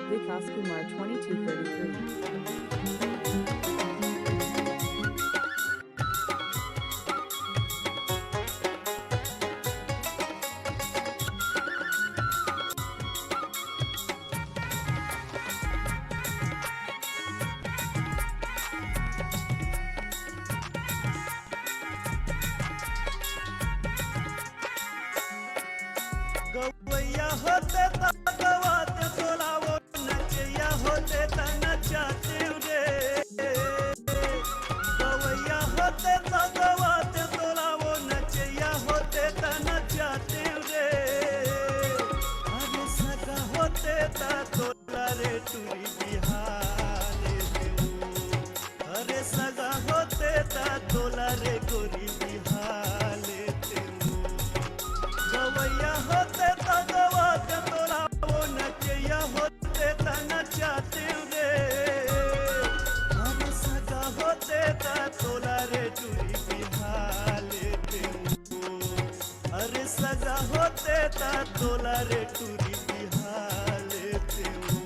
Vikas Kumar 2233. गवैया होते तगवाते तोलावो नचैया होते नचाते रे गवैया होते तगवाते तोलावो नचैया होते नचाते रे अरे सगा होते तोला रे टूरी बिहारे देऊ अरे सगा होते तोला रे गोरी बिहारे देऊ गवैया होते तगवाते तोलावो नचैया होते नचाते रे अरे सगा होते तोला रे टूरी बिहाले देऊ अरे सगा होते तोला रे टूरी बिहाले देऊ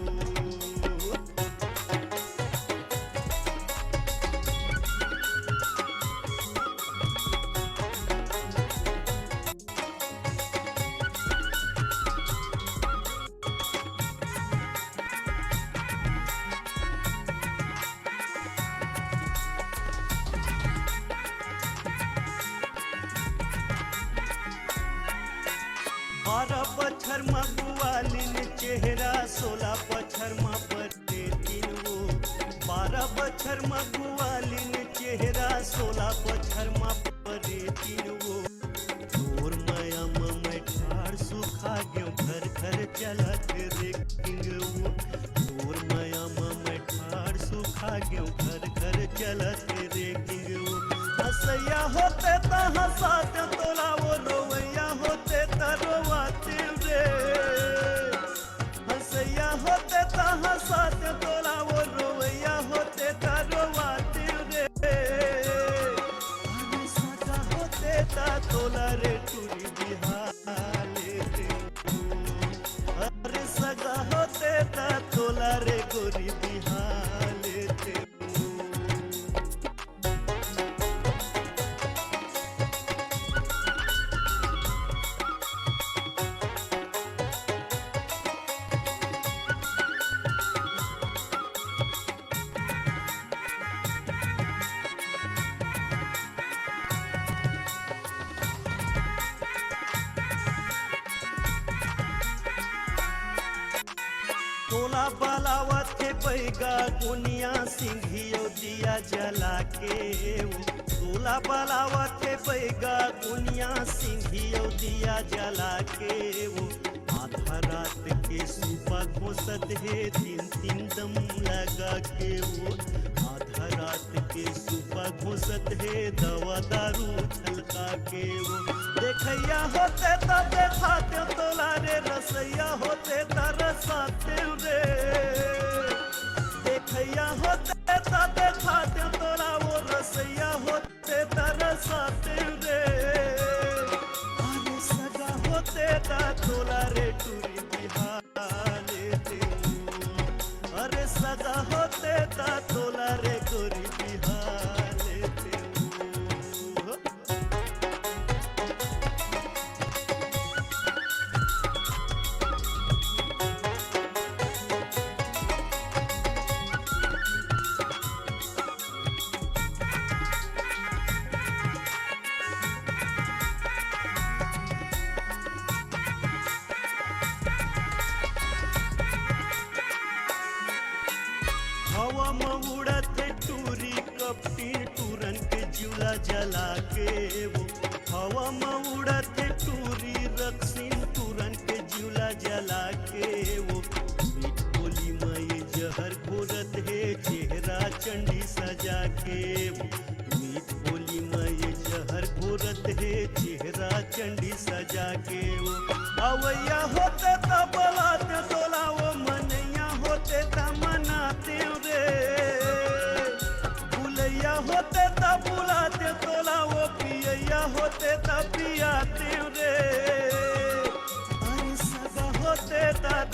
बारह बछर मगुआलिन चेहरा 16 बछर पर तीन वो 12 बछर मगुआलिन चेहरा 16 बछर पर तीन वो तोर माया मैं ठाड़ सुखा गयो घर घर चलत रे किंग वो तोर माया मैं ठाड़ सुखा गयो घर घर चलत रे किंग वो हसैया होते हंसाते तोला वो रोवैया होते रोवाते रे हंसैया होते हंसाते तोला वो रोवैया होते रोवाते रे अरे सगा होते तोला रे टूरी बिहाले देऊ अरे सगा होते तोला रे गोरी बिहाले देऊ तोला बलावत के पैगा गुनिया सिंघियो दिया जला के तोला बलावत के पैगा गुनिया सिंघियो दिया जला के वो आधा रात के सुबह घोसत है तीन दम लगा के वो आधा रात के सुबह घोसत है दवा दारू छलका के वो देखैया होते देखाते तोला रे रसैया होते रसाते रे देखैया होते देखाते तोला वो रसैया होते रसाते रे अरे सगा होते तोला रे टूरी बिहाले देऊ अरे सगा होते तोला रे गोरी बिहाले देऊ हवा में उड़त टूरी कपटी टूरन के जुला जला के वो हवा में उड़त टूरी रक्सिन टूरन के जुला जला के वो मीठ बोली में ये जहर घोरत है चेहरा चंडी सजा के वो मीठ बोली में ये जहर घोरत है चेहरा चंडी सजा के वो अवैया होते बलाते तोला वो मनैया होते मनाते रे बुलैया होते बुलाते तोला वो पियैया होते पियाते रे अरे सगा होते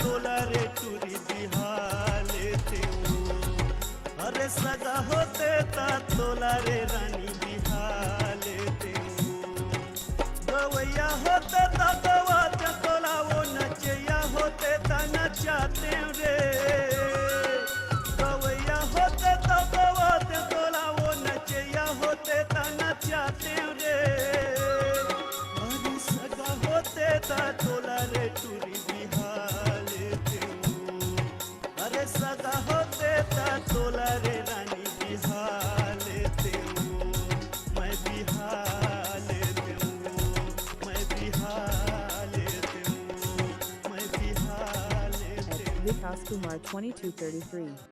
तोला रे टूरी बिहार रे रानी बिहार लेते हूँ। गवैया होते तो गवाते तोला वो नचैया होते तो नचाते रे। गवैया होते तो गवाते तोला वो नचैया होते तो नचाते रे। अरे सगा होते तो तोला रे टूरी बिहार लेते हूँ। अरे सगा होते तो तोला रे रानी बिहार लेते हूँ। मैं बिहार लेते हूँ, मैं बिहार लेते हूँ, मैं बिहार लेते हूँ। Vikas Kumar 2233